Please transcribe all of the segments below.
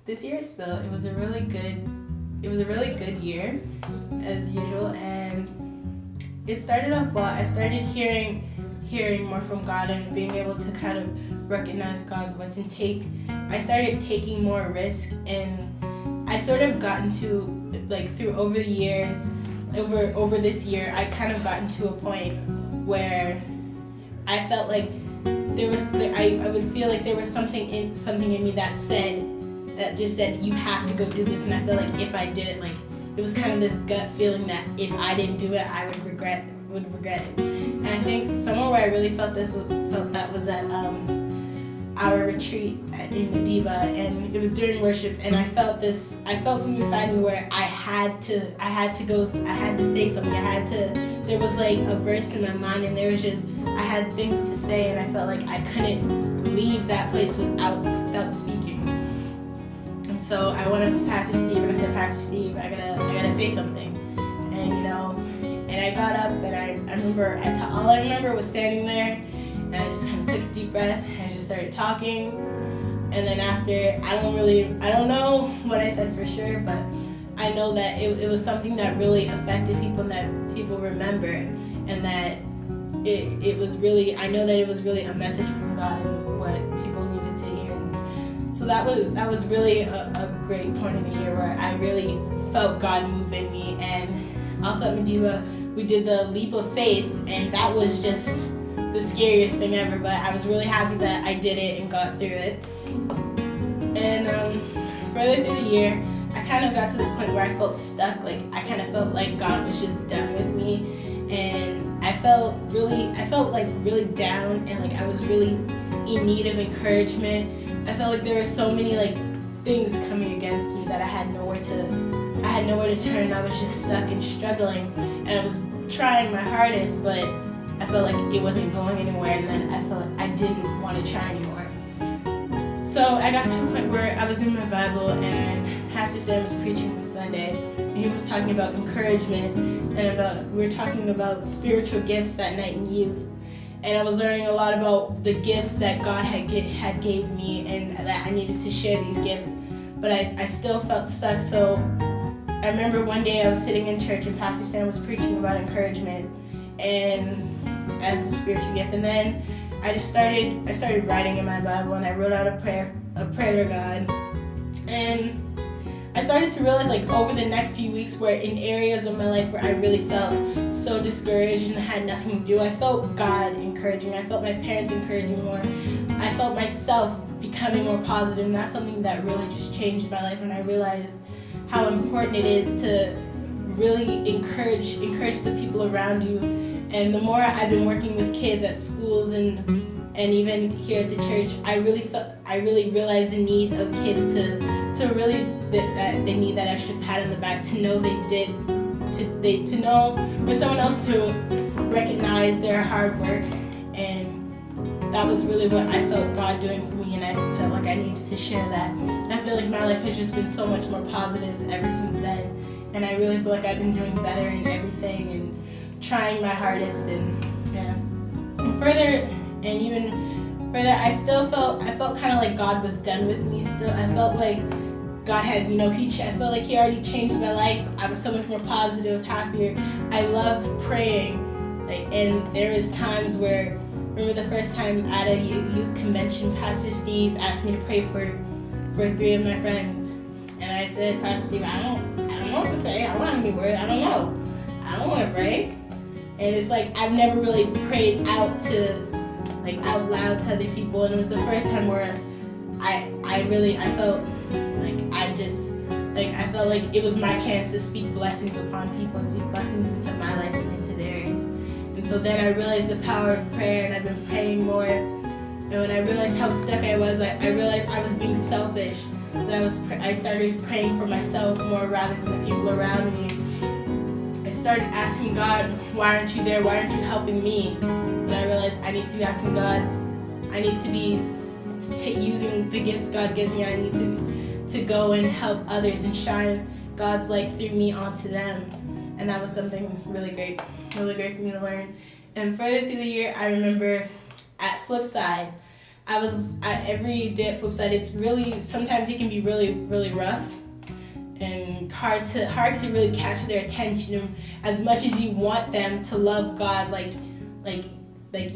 this year at Spill, it was a really good year, as usual, and it started off well. I started hearing more from God and being able to kind of recognize God's voice and I started taking more risk, and I sort of got into, through over the years, over this year, I kind of gotten to a point where I felt like I would feel like there was something in me that just said, you have to go do this, and I feel like if I didn't, it was kind of this gut feeling that if I didn't do it, I would regret it. And I think somewhere where I really felt that was at our retreat in Mediba, and it was during worship, and I felt something inside me where I had to say something. There was a verse in my mind, and I had things to say, and I felt like I couldn't leave that place without speaking. And so I went up to Pastor Steve and I said, Pastor Steve, I gotta say something. And I got up, and I remember all I remember was standing there, and I just kind of took a deep breath and I just started talking. And then after, I don't know what I said for sure, but I know that it was something that really affected people and that people remember, and that it was really, I know that it was really a message from God and what people needed to hear. And so that was really a great point in the year where I really felt God move in me. And also at Mediba, we did the leap of faith, and that was just the scariest thing ever, but I was really happy that I did it and got through it. And further through the year, I kind of got to this point where I felt stuck. I kind of felt like God was just done with me, and I felt really down, and I was really in need of encouragement. I felt like there were so many things coming against me that I had nowhere to turn. I was just stuck and struggling, and I was trying my hardest, but I felt like it wasn't going anywhere, and then I felt like I didn't want to try anymore. So I got to a point where I was in my Bible, and Pastor Sam was preaching on Sunday, and he was talking about encouragement, and we were talking about spiritual gifts that night in youth. And I was learning a lot about the gifts that God had gave me, and that I needed to share these gifts, but I still felt stuck. So I remember one day I was sitting in church, and Pastor Sam was preaching about encouragement and as a spiritual gift, and then I started writing in my Bible, and I wrote out a prayer to God. And I started to realize over the next few weeks, where in areas of my life where I really felt so discouraged and had nothing to do, I felt God encouraging. I felt my parents encouraging more. I felt myself becoming more positive, and that's something that really just changed my life. And I realized how important it is to really encourage the people around you. And the more I've been working with kids at schools and even here at the church, I really realized the need of kids to really that they need that extra pat on the back to know to know for someone else to recognize their hard work. And that was really what I felt God doing for me, and I felt like I needed to share that. And I feel like my life has just been so much more positive ever since then, and I really feel like I've been doing better in everything and trying my hardest. And even further, I felt kind of like God was done with me still. I felt like God had, I felt like he already changed my life. I was so much more positive, I was happier. I loved praying. And there was times where, remember the first time at a youth convention, Pastor Steve asked me to pray for 3 of my friends. And I said, Pastor Steve, I don't know what to say. I don't have any words. I don't know. I don't want to pray. And it's I've never really prayed out loud to other people, and it was the first time where I felt I felt like it was my chance to speak blessings upon people and speak blessings into my life and into theirs. And so then I realized the power of prayer, and I've been praying more. And when I realized how stuck I was, I realized I was being selfish. That I started praying for myself more rather than the people around me. I started asking God, why aren't you there? Why aren't you helping me? And I realized I need to be asking God. I need to be using the gifts God gives me. I need to go and help others and shine God's light through me onto them. And that was something really great for me to learn. And further through the year, I remember at Flipside, every day at Flipside, it's really, sometimes it can be really, really rough and hard to really catch their attention. As much as you want them to love God like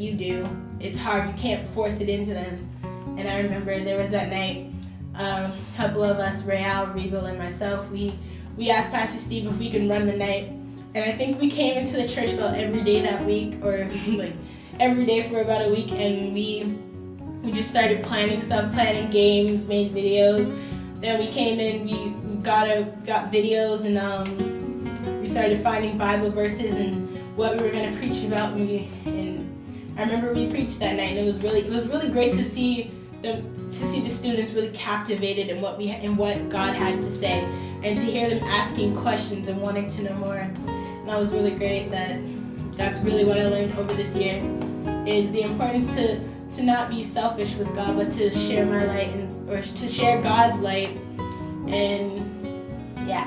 you do, it's hard. You can't force it into them. And I remember there was that night, a couple of us, Real, Regal, and myself, we asked Pastor Steve if we could run the night. And I think we came into the church about every day that week, or like every day for about a week, and we just started planning stuff, planning games, made videos. Then we came in, we got videos, and we started finding Bible verses and what we were gonna preach about. And I remember we preached that night, and it was really great to see the students really captivated in what God had to say, and to hear them asking questions and wanting to know more. And that was really great. That's really what I learned over this year, is the importance to not be selfish with God, but to share my light or to share God's light. And yeah.